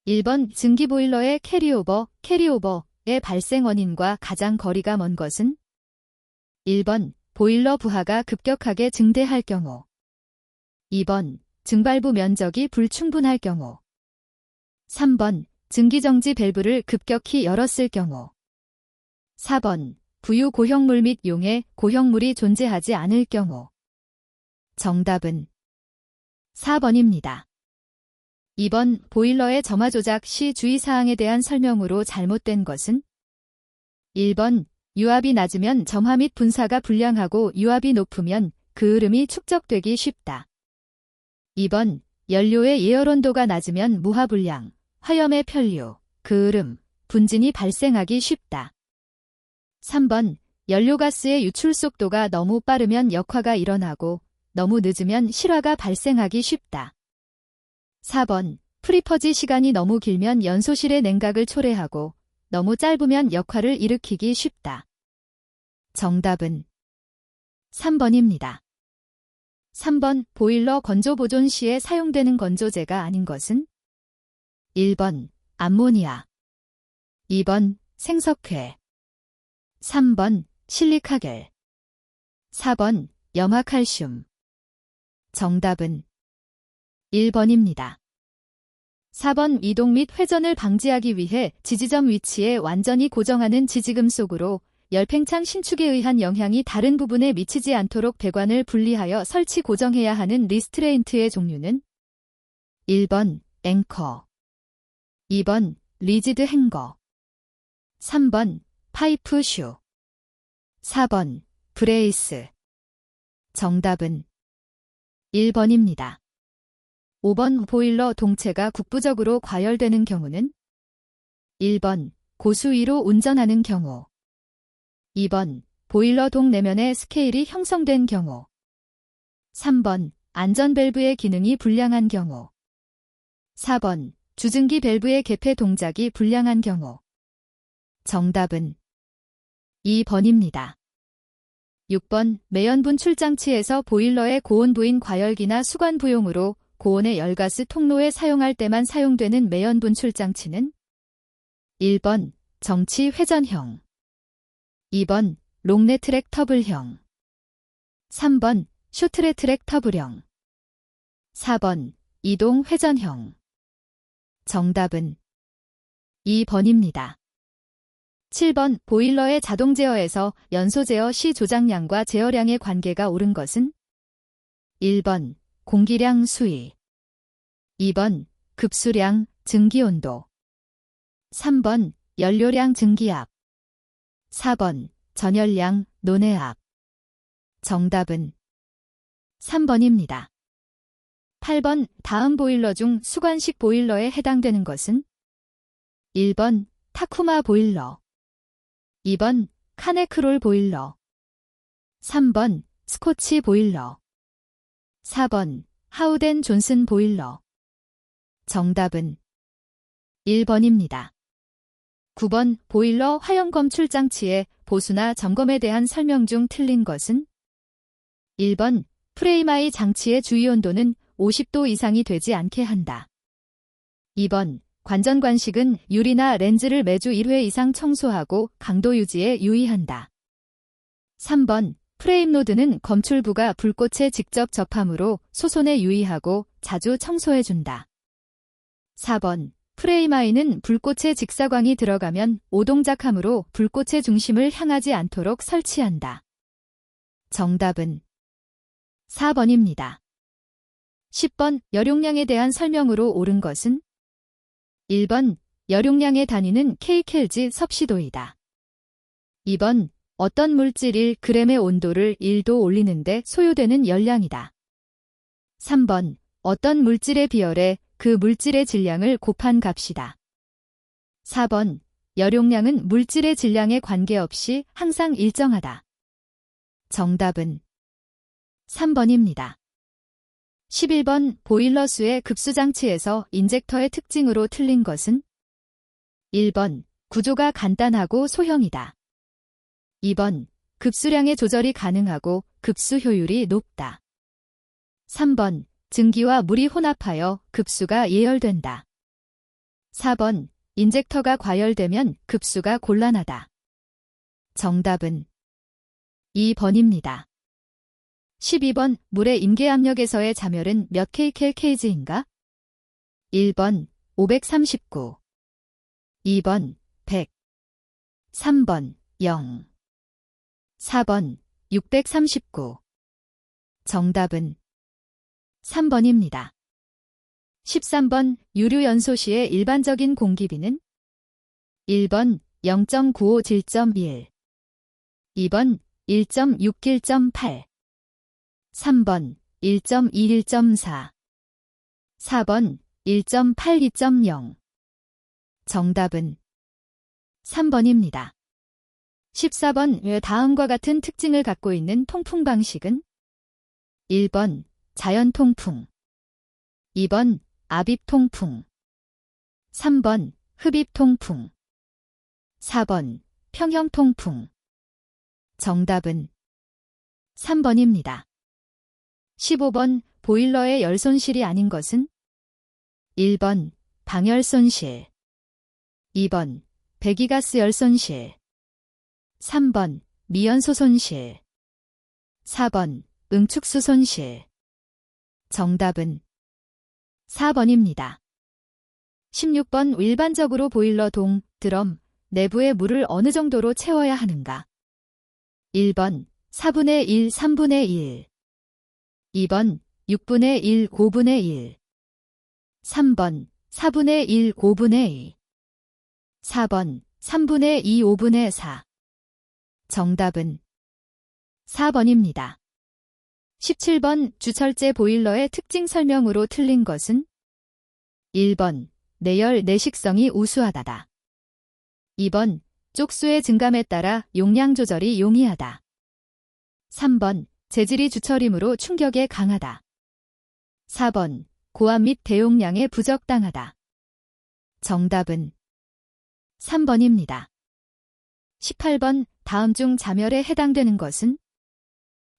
1번 증기보일러의 캐리오버의 발생 원인과 가장 거리가 먼 것은? 1번 보일러 부하가 급격하게 증대할 경우. 2번 증발부 면적이 불충분할 경우. 3번 증기정지 밸브를 급격히 열었을 경우. 4번 부유 고형물 및 용해 고형물이 존재하지 않을 경우. 정답은 4번입니다. 2번 보일러의 점화 조작 시 주의사항에 대한 설명으로 잘못된 것은? 1번 유압이 낮으면 점화 및 분사가 불량하고 유압이 높으면 그 흐름이 축적되기 쉽다. 2번 연료의 예열온도가 낮으면 무화불량, 화염의 편류, 그 흐름, 분진이 발생하기 쉽다. 3번 연료가스의 유출 속도가 너무 빠르면 역화가 일어나고 너무 늦으면 실화가 발생하기 쉽다. 4번 프리퍼지 시간이 너무 길면 연소실의 냉각을 초래하고 너무 짧으면 역화를 일으키기 쉽다. 정답은 3번입니다. 3번 보일러 건조 보존 시에 사용되는 건조제가 아닌 것은? 1번 암모니아, 2번 생석회, 3번 실리카겔, 4번 염화칼슘. 정답은 1번입니다. 4번 이동 및 회전을 방지하기 위해 지지점 위치에 완전히 고정하는 지지금속으로 열팽창 신축에 의한 영향이 다른 부분에 미치지 않도록 배관을 분리하여 설치 고정해야 하는 리스트레인트의 종류는? 1번 앵커, 2번 리지드 행거, 3번 파이프 슈, 4번 브레이스. 정답은 1번입니다. 5번 보일러 동체가 국부적으로 과열되는 경우는? 1번 고수위로 운전하는 경우, 2번 보일러 동 내면의 스케일이 형성된 경우, 3번 안전밸브의 기능이 불량한 경우, 4번 주증기 밸브의 개폐 동작이 불량한 경우. 정답은 2번입니다. 6번 매연 분출 장치에서 보일러의 고온 부인 과열기나 수관 부용으로 고온의 열가스 통로에 사용할 때만 사용되는 매연 분출 장치는? 1번 정치 회전형, 2번 롱네트랙 터블형, 3번 쇼트레트랙 터블형, 4번 이동 회전형. 정답은 2번입니다. 7번 보일러의 자동 제어에서 연소 제어 시 조작량과 제어량의 관계가 옳은 것은? 1번 공기량 수위, 2번 급수량 증기온도, 3번 연료량 증기압, 4번 전열량 논해압. 정답은 3번입니다. 8번 다음 보일러 중 수관식 보일러에 해당되는 것은? 1번 타쿠마 보일러, 2번 카네크롤 보일러, 3번 스코치 보일러, 4번 하우덴 존슨 보일러. 정답은 1번입니다. 9번 보일러 화형 검출 장치의 보수나 점검에 대한 설명 중 틀린 것은? 1번 프레임아이 장치의 주위온도는 50도 이상이 되지 않게 한다. 2번 관전 관식은 유리나 렌즈를 매주 1회 이상 청소하고 강도 유지에 유의한다. 3번 프레임 로드는 검출부가 불꽃에 직접 접하므로 소손에 유의하고 자주 청소해준다. 4번 프레임아이는 불꽃에 직사광이 들어가면 오동작하므로 불꽃의 중심을 향하지 않도록 설치한다. 정답은 4번입니다. 10번 여용량에 대한 설명으로 옳은 것은? 1번 여용량의 단위는 K켈지 섭씨도이다. 2번 어떤 물질 1g의 온도를 1도 올리는데 소요되는 열량이다. 3번 어떤 물질의 비열에 그 물질의 질량을 곱한 값이다. 4번 여용량은 물질의 질량에 관계없이 항상 일정하다. 정답은 3번입니다. 11번 보일러 수의 급수장치에서 인젝터의 특징으로 틀린 것은? 1번 구조가 간단하고 소형이다. 2번 급수량의 조절이 가능하고 급수 효율이 높다. 3번 증기와 물이 혼합하여 급수가 예열된다. 4번, 인젝터가 과열되면 급수가 곤란하다. 정답은 2번입니다. 12번, 물의 임계압력에서의 잠열은 몇 kcal/kg인가? 1번, 539. 2번, 100. 3번, 0. 4번, 639. 정답은 3번입니다. 13번, 유류연소 시의 일반적인 공기비는? 1번, 0.957.1. 2번, 1.61.8. 3번, 1.21.4. 4번, 1.82.0. 정답은 3번입니다. 14번, 다음과 같은 특징을 갖고 있는 통풍 방식은? 1번, 자연통풍. 2번, 압입통풍. 3번, 흡입통풍. 4번, 평형통풍. 정답은 3번입니다. 15번, 보일러의 열 손실이 아닌 것은? 1번, 방열 손실. 2번, 배기가스 열 손실. 3번, 미연소 손실. 4번, 응축수 손실. 정답은 4번입니다. 16번, 일반적으로 보일러 동, 드럼, 내부에 물을 어느 정도로 채워야 하는가? 1번, 4분의 1, 3분의 1. 2번, 6분의 1, 5분의 1. 3번, 4분의 1, 5분의 2. 4번, 3분의 2, 5분의 4. 정답은 4번입니다. 17번, 주철제 보일러의 특징 설명으로 틀린 것은? 1번, 내열 내식성이 우수하다. 2번, 쪽수의 증감에 따라 용량 조절이 용이하다. 3번, 재질이 주철이므로 충격에 강하다. 4번, 고압 및 대용량에 부적당하다. 정답은 3번입니다. 18번, 다음 중 잠열에 해당되는 것은?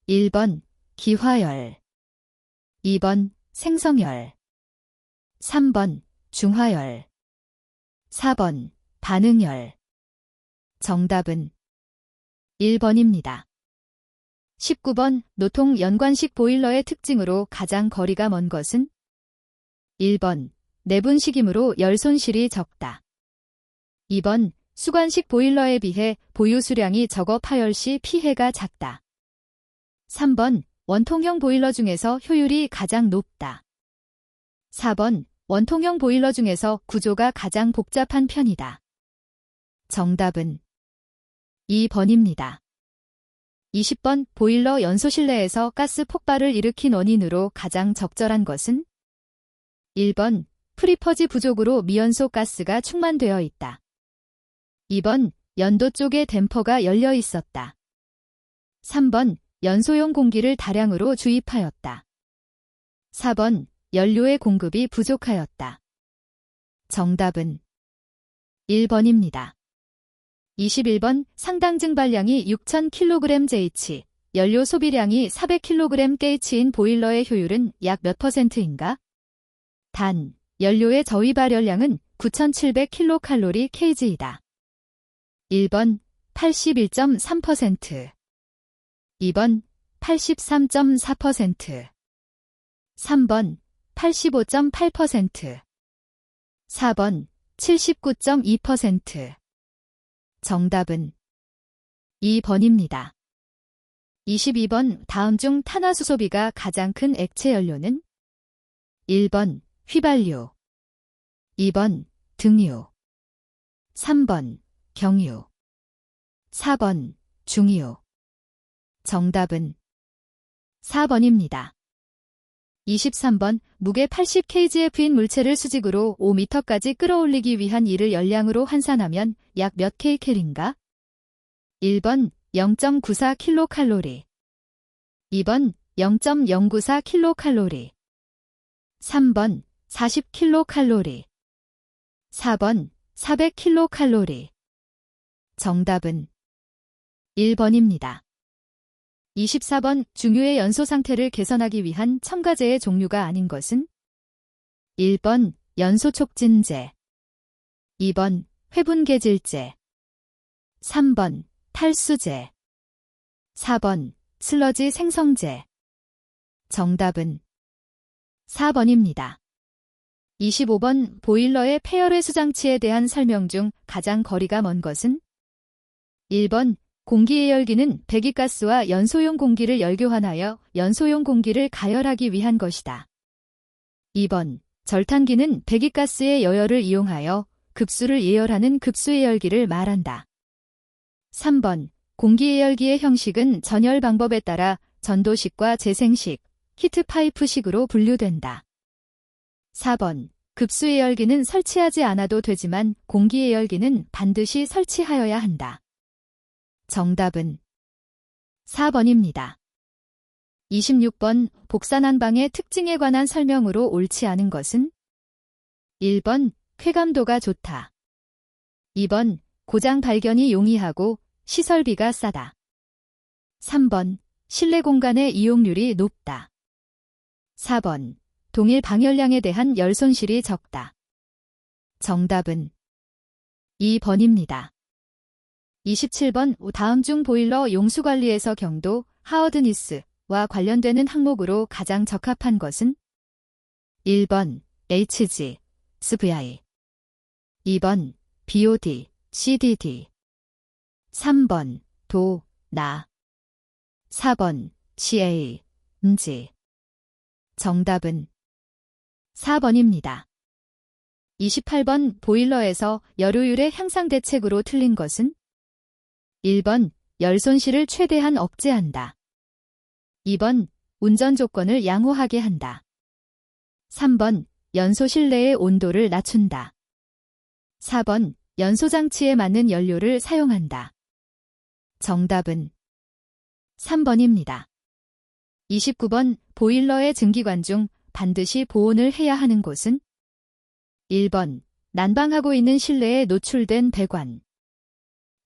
1번, 기화열. 2번, 생성열. 3번, 중화열. 4번, 반응열. 정답은 1번입니다. 19번, 노통 연관식 보일러의 특징으로 가장 거리가 먼 것은? 1번, 내분식이므로 열 손실이 적다. 2번, 수관식 보일러에 비해 보유 수량이 적어 파열 시 피해가 작다. 3번, 원통형 보일러 중에서 효율이 가장 높다. 4번, 원통형 보일러 중에서 구조가 가장 복잡한 편이다. 정답은 2번입니다. 20번, 보일러 연소 실내에서 가스 폭발을 일으킨 원인으로 가장 적절한 것은? 1번, 프리퍼지 부족으로 미연소 가스가 충만되어 있다. 2번, 연도 쪽에 댐퍼가 열려 있었다. 3번, 연소용 공기를 다량으로 주입하였다. 4번, 연료의 공급이 부족하였다. 정답은 1번입니다. 21번, 상당 증발량이 6000kg/J, 연료 소비량이 400kg/H인 보일러의 효율은 약 몇 %인가? 단, 연료의 저위 발열량은 9700kcal/kg이다. 1번, 81.3%. 2번, 83.4%. 3번, 85.8%. 4번, 79.2%. 정답은 2번입니다. 22번, 다음 중 탄화수 소비가 가장 큰 액체 연료는? 1번, 휘발유. 2번, 등유. 3번, 경유. 4번, 중유. 정답은 4번입니다. 23번, 무게 80kgf인 물체를 수직으로 5m까지 끌어올리기 위한 이를 열량으로 환산하면 약 몇 kcal인가? 1번, 0.94kcal. 2번, 0.094kcal. 3번, 40kcal. 4번, 400kcal. 정답은 1번입니다. 24번, 중유의 연소 상태를 개선하기 위한 첨가제의 종류가 아닌 것은? 1번, 연소 촉진제. 2번 회분계질제, 3번 탈수제, 4번 슬러지 생성제. 정답은 4번입니다. 25번 보일러의 폐열회수 장치에 대한 설명 중 가장 거리가 먼 것은? 1번 공기예열기는 배기가스와 연소용 공기를 열교환하여 연소용 공기를 가열하기 위한 것이다. 2번 절탄기는 배기가스의 여열을 이용하여 급수를 예열하는 급수예열기를 말한다. 3번 공기예열기의 형식은 전열 방법에 따라 전도식과 재생식, 히트파이프식으로 분류된다. 4번 급수예열기는 설치하지 않아도 되지만 공기예열기는 반드시 설치하여야 한다. 정답은 4번입니다. 26번 복사난방의 특징에 관한 설명으로 옳지 않은 것은? 1번 쾌감도가 좋다. 2번 고장 발견이 용이하고 시설비가 싸다. 3번 실내 공간의 이용률이 높다. 4번 동일 방열량에 대한 열 손실이 적다. 정답은 2번입니다. 27번 다음 중 보일러 용수관리에서 경도, 하워드니스와 관련되는 항목으로 가장 적합한 것은? 1번 HG, SVI, 2번 BOD, CDD, 3번 도, 나, 4번 CA, MG. 정답은 4번입니다. 28번 보일러에서 열효율의 향상 대책으로 틀린 것은? 1번 열 손실을 최대한 억제한다. 2번 운전 조건을 양호하게 한다. 3번 연소 실내의 온도를 낮춘다. 4번 연소 장치에 맞는 연료를 사용한다. 정답은 3번입니다. 29번 보일러의 증기관 중 반드시 보온을 해야 하는 곳은? 1번 난방하고 있는 실내에 노출된 배관,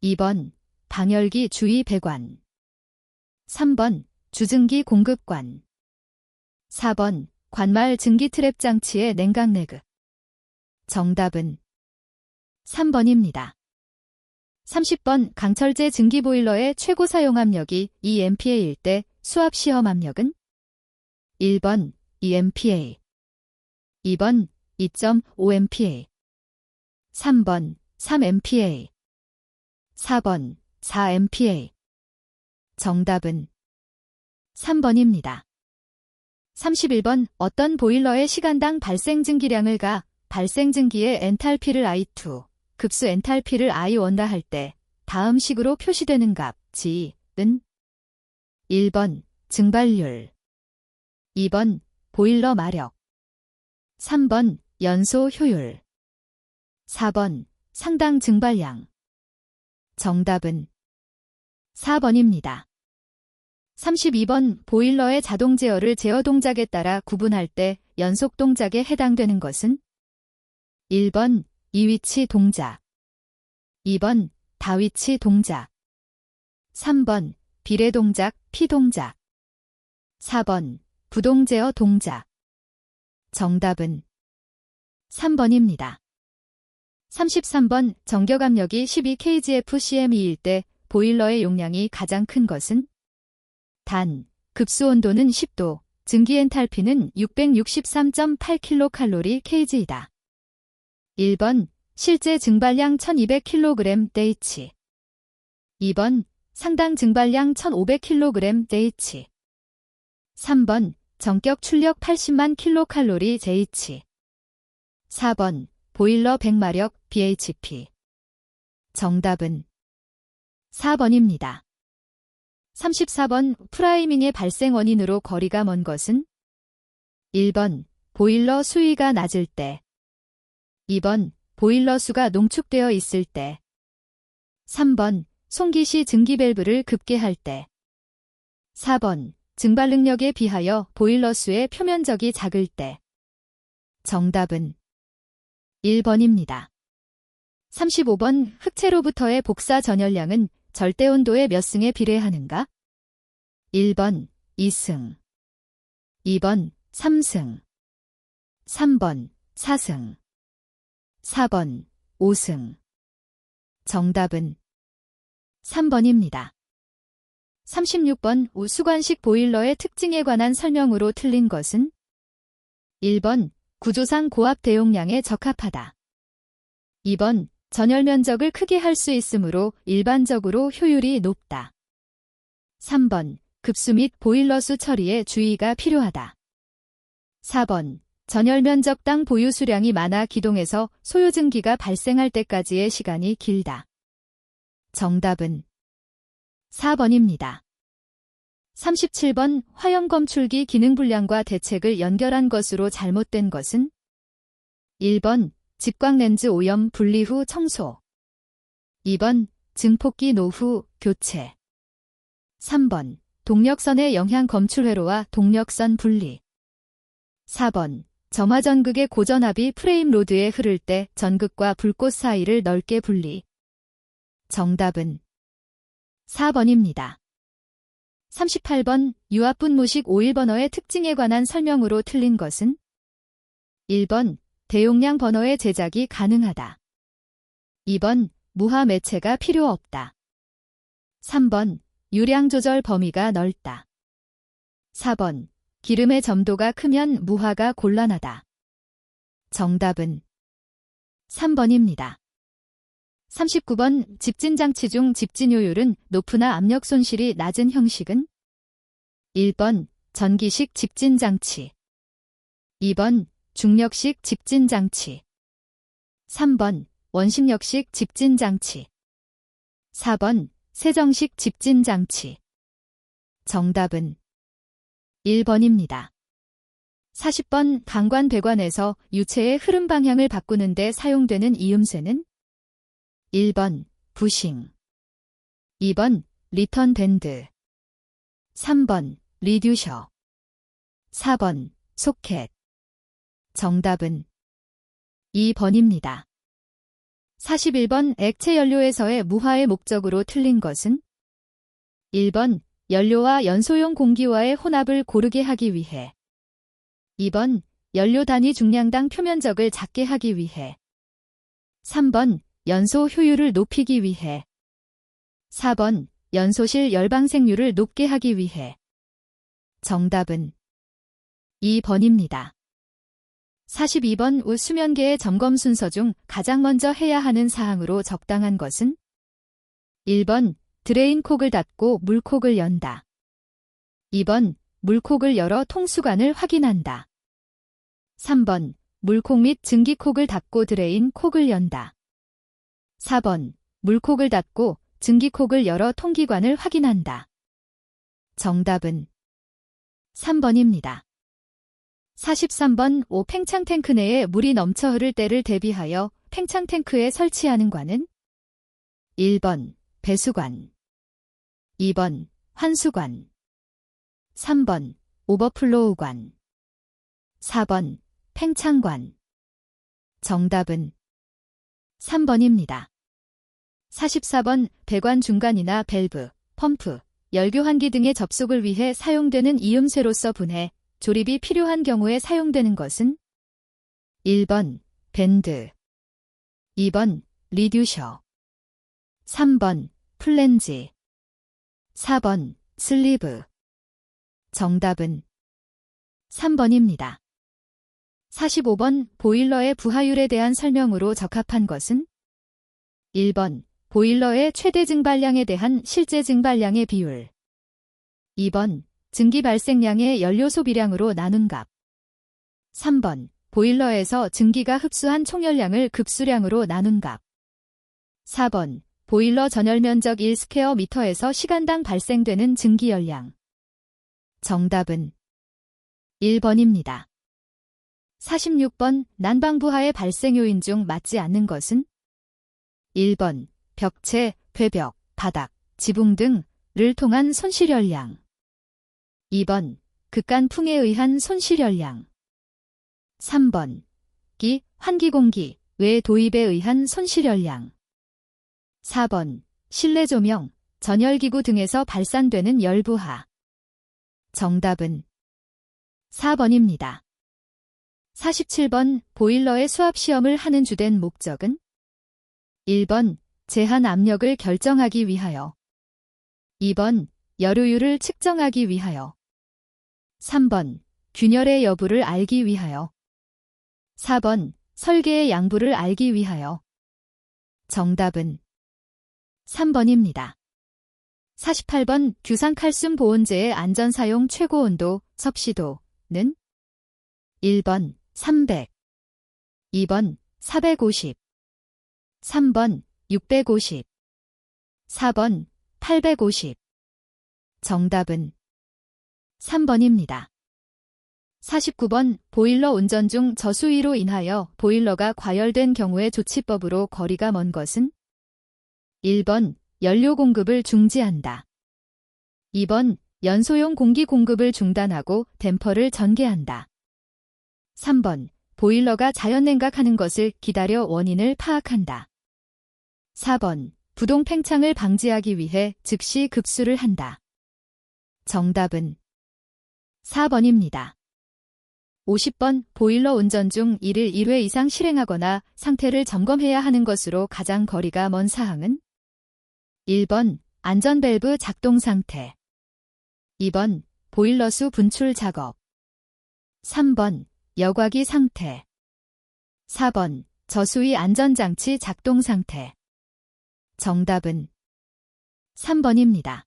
2번 방열기 주위 배관, 3번 주증기 공급관, 4번 관말 증기 트랩 장치의 냉각 내그. 정답은 3번입니다. 30번 강철제 증기 보일러의 최고 사용 압력이 2MPA일 때 수압 시험 압력은? 1번 2MPA, 2번 2.5MPA, 3번 3MPA, 4번 4MPA. 정답은 3번입니다. 31번 어떤 보일러의 시간당 발생 증기량을 가 발생 증기의 엔탈피를 I2, 급수 엔탈피를 I1라 할 때 다음 식으로 표시되는 값 G는? 1번 증발률, 2번 보일러 마력, 3번 연소 효율, 4번 상당 증발량. 정답은 4번입니다. 32번 보일러의 자동 제어를 제어 동작에 따라 구분할 때 연속 동작에 해당되는 것은? 1번 이위치 동작, 2번 다위치 동작, 3번 비례 동작, 피동작, 4번 부동 제어 동작. 정답은 3번입니다. 33번 정격 압력이 12kgf/cm일 때 보일러의 용량이 가장 큰 것은? 단, 급수 온도는 10도, 증기 엔탈피는 663.8kcal/kg이다. 1번 실제 증발량 1200kg/h, 2번 상당 증발량 1500kg/h, 3번 전격 출력 80만 kcal/h, 4번 보일러 100마력 bhp. 정답은 4번입니다. 34번 프라이밍의 발생 원인으로 거리가 먼 것은? 1번 보일러 수위가 낮을 때, 2번 보일러 수가 농축되어 있을 때, 3번 송기 시 증기 밸브를 급개할 때, 4번 증발 능력에 비하여 보일러 수의 표면적이 작을 때. 정답은 1번입니다. 35번 흑채로부터의 복사 전열량은 절대 온도의 몇 승에 비례하는가? 1번 2승, 2번 3승, 3번 4승, 4번 5승. 정답은 3번입니다. 36번 우수관식 보일러의 특징에 관한 설명으로 틀린 것은 1번 구조상 고압 대용량에 적합하다. 2번 전열 면적을 크게 할 수 있으므로 일반적으로 효율이 높다. 3번 급수 및 보일러수 처리에 주의가 필요하다. 4번 전열 면적당 보유 수량이 많아 기동에서 소요 증기가 발생할 때까지의 시간이 길다. 정답은 4번입니다. 37번 화형 검출기 기능 불량과 대책을 연결한 것으로 잘못된 것은 1번 직광 렌즈 오염 분리 후 청소. 2번 증폭기 노후 교체. 3번 동력선의 영향 검출 회로와 동력선 분리. 4번 점화 전극의 고전압이 프레임 로드에 흐를 때 전극과 불꽃 사이를 넓게 분리. 정답은 4번입니다. 38번 유압분 무식 오일 버너의 특징에 관한 설명으로 틀린 것은 1번 대용량 버너의 제작이 가능하다. 2번 무하 매체가 필요 없다. 3번 유량 조절 범위가 넓다. 4번 기름의 점도가 크면 무화가 곤란하다. 정답은 3번입니다. 39번 집진장치 중 집진효율은 높으나 압력 손실이 낮은 형식은 1번 전기식 집진장치. 2번 중력식 집진장치. 3번 원심력식 집진장치. 4번 세정식 집진장치. 정답은 1번입니다. 40번 강관 배관에서 유체의 흐름 방향을 바꾸는 데 사용되는 이음새는 1번 부싱. 2번 리턴 밴드. 3번 리듀셔. 4번 소켓. 정답은 2번입니다. 41번 액체 연료에서의 무화의 목적으로 틀린 것은 1번 연료와 연소용 공기와의 혼합을 고르게 하기 위해. 2번 연료 단위 중량당 표면적을 작게 하기 위해. 3번 연소 효율을 높이기 위해. 4번 연소실 열방생률을 높게 하기 위해. 정답은 2번입니다. 42번 우 수면계의 점검 순서 중 가장 먼저 해야 하는 사항으로 적당한 것은 1번 드레인콕을 닫고 물콕을 연다. 2번 물콕을 열어 통수관을 확인한다. 3번 물콕 및 증기콕을 닫고 드레인콕을 연다. 4번 물콕을 닫고 증기콕을 열어 통기관을 확인한다. 정답은 3번입니다. 43번 오 팽창 탱크 내에 물이 넘쳐 흐를 때를 대비하여 팽창 탱크에 설치하는 관은 1번 배수관. 2번 환수관. 3번 오버플로우관. 4번 팽창관. 정답은 3번입니다. 44번 배관 중간이나 밸브, 펌프, 열교환기 등의 접속을 위해 사용되는 이음새로서 분해, 조립이 필요한 경우에 사용되는 것은 1번 밴드. 2번 리듀셔. 3번 플랜지. 4번 슬리브. 정답은 3번입니다. 45번 보일러의 부하율에 대한 설명으로 적합한 것은 1번 보일러의 최대 증발량에 대한 실제 증발량의 비율. 2번 증기 발생량의 연료 소비량으로 나눈 값. 3번 보일러에서 증기가 흡수한 총열량을 급수량으로 나눈 값. 4번 보일러 전열 면적 1스퀘어미터에서 시간당 발생되는 증기 열량. 정답은 1번입니다. 46번 난방부하의 발생 요인 중 맞지 않는 것은 1번 벽체, 궤벽, 바닥, 지붕 등을 통한 손실열량. 2번 극간풍에 의한 손실열량. 3번 기, 환기공기, 외 도입에 의한 손실열량. 4번 실내 조명, 전열기구 등에서 발산되는 열부하. 정답은 4번입니다. 47번 보일러의 수압시험을 하는 주된 목적은 1번 제한 압력을 결정하기 위하여. 2번 열효율을 측정하기 위하여. 3번 균열의 여부를 알기 위하여. 4번 설계의 양부를 알기 위하여. 정답은 3번입니다. 48번 규산칼슘 보온제의 안전사용 최고온도, 섭씨도는 1번 300, 2번 450, 3번 650, 4번 850. 정답은 3번입니다. 49번 보일러 운전 중 저수위로 인하여 보일러가 과열된 경우의 조치법으로 거리가 먼 것은 1번 연료 공급을 중지한다. 2번 연소용 공기 공급을 중단하고 댐퍼를 전개한다. 3번 보일러가 자연냉각하는 것을 기다려 원인을 파악한다. 4번 부동 팽창을 방지하기 위해 즉시 급수를 한다. 정답은 4번입니다. 50번 보일러 운전 중 이를 1회 이상 실행하거나 상태를 점검해야 하는 것으로 가장 거리가 먼 사항은 1번 안전밸브 작동 상태, 2번 보일러수 분출 작업, 3번 여과기 상태, 4번 저수위 안전장치 작동 상태. 정답은 3번입니다.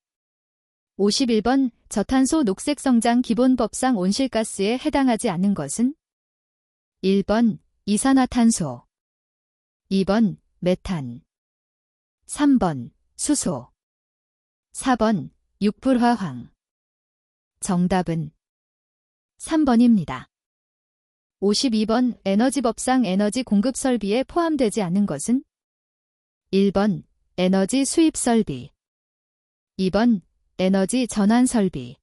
51번 저탄소 녹색성장 기본법상 온실가스에 해당하지 않는 것은 1번 이산화탄소, 2번 메탄, 3번 수소, 4번 육불화황. 정답은 3번입니다. 52번 에너지법상 에너지 공급 설비에 포함되지 않는 것은 1번 에너지 수입 설비, 2번 에너지 전환 설비,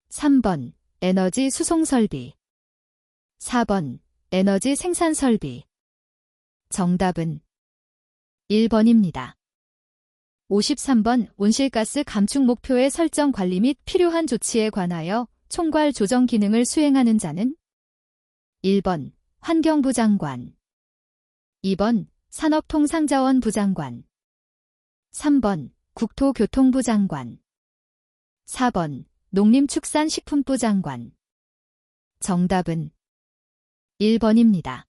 3번 에너지 수송 설비, 4번 에너지 생산 설비. 정답은 1번입니다. 53번 온실가스 감축 목표의 설정 관리 및 필요한 조치에 관하여 총괄 조정 기능을 수행하는 자는 1번 환경부 장관, 2번 산업통상자원부 장관, 3번 국토교통부 장관, 4번 농림축산식품부 장관. 정답은 1번입니다.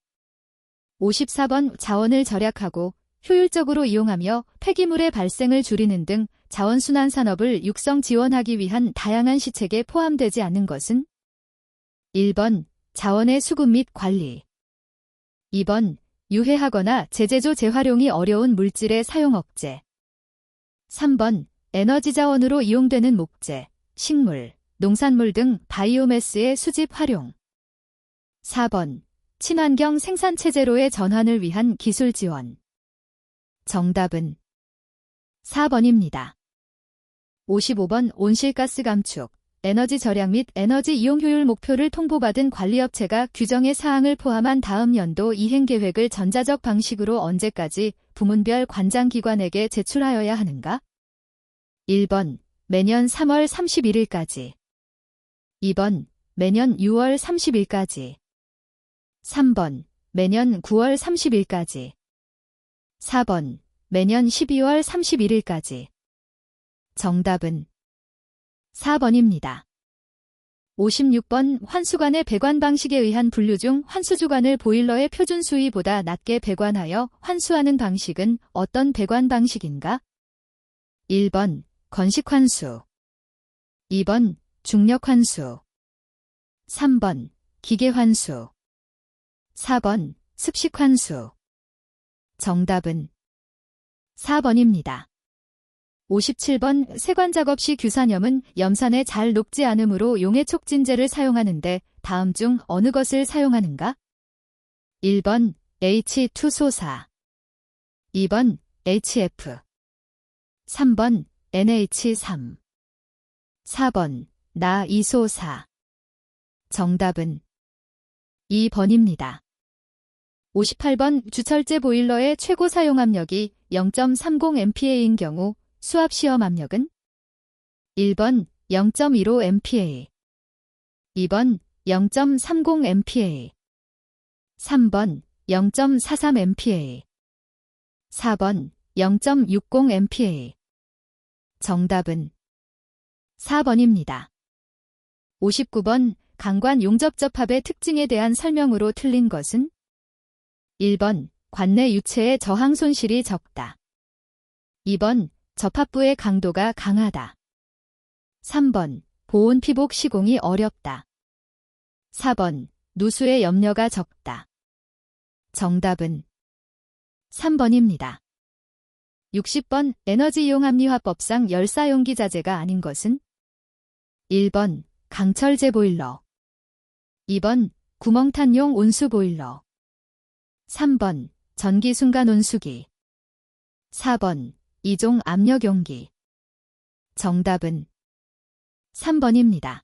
54번 자원을 절약하고 효율적으로 이용하며 폐기물의 발생을 줄이는 등 자원순환 산업을 육성 지원하기 위한 다양한 시책에 포함되지 않는 것은 1번 자원의 수급 및 관리, 2번 유해하거나 재제조 재활용이 어려운 물질의 사용 억제, 3번 에너지 자원으로 이용되는 목재, 식물, 농산물 등 바이오매스의 수집 활용, 4번 친환경 생산체제로의 전환을 위한 기술 지원. 정답은 4번입니다. 55번 온실가스 감축, 에너지 절약 및 에너지 이용 효율 목표를 통보받은 관리업체가 규정의 사항을 포함한 다음 연도 이행계획을 전자적 방식으로 언제까지 부문별 관장기관에게 제출하여야 하는가? 1번 매년 3월 31일까지, 2번 매년 6월 30일까지, 3번 매년 9월 30일까지, 4번 매년 12월 31일까지. 정답은 4번입니다. 56번 환수관의 배관 방식에 의한 분류 중 환수주관을 보일러의 표준 수위보다 낮게 배관하여 환수하는 방식은 어떤 배관 방식인가? 1번 건식환수, 2번 중력환수, 3번 기계환수, 4번 습식환수. 정답은 4번입니다. 57번 세관 작업 시 규산염은 염산에 잘 녹지 않으므로 용해 촉진제를 사용하는데 다음 중 어느 것을 사용하는가? 1번 H2소사, 2번 HF, 3번 NH3, 4번 나이소사. 정답은 2번입니다. 58번 주철제 보일러의 최고 사용 압력이 0.30MPa인 경우 수압 시험 압력은 1번 0.15MPa, 2번 0.30MPa, 3번 0.43MPa, 4번 0.60mpa. 정답은 4번입니다. 59번 강관 용접접합의 특징에 대한 설명으로 틀린 것은 1번 관내 유체의 저항 손실이 적다. 2번 접합부의 강도가 강하다. 3번 보온 피복 시공이 어렵다. 4번 누수의 염려가 적다. 정답은 3번입니다. 60번 에너지이용합리화법상 열사용기 자재가 아닌 것은 1번 강철제 보일러, 2번 구멍탄용 온수 보일러, 3번 전기 순간 온수기, 4번 이종 압력용기. 정답은 3번입니다.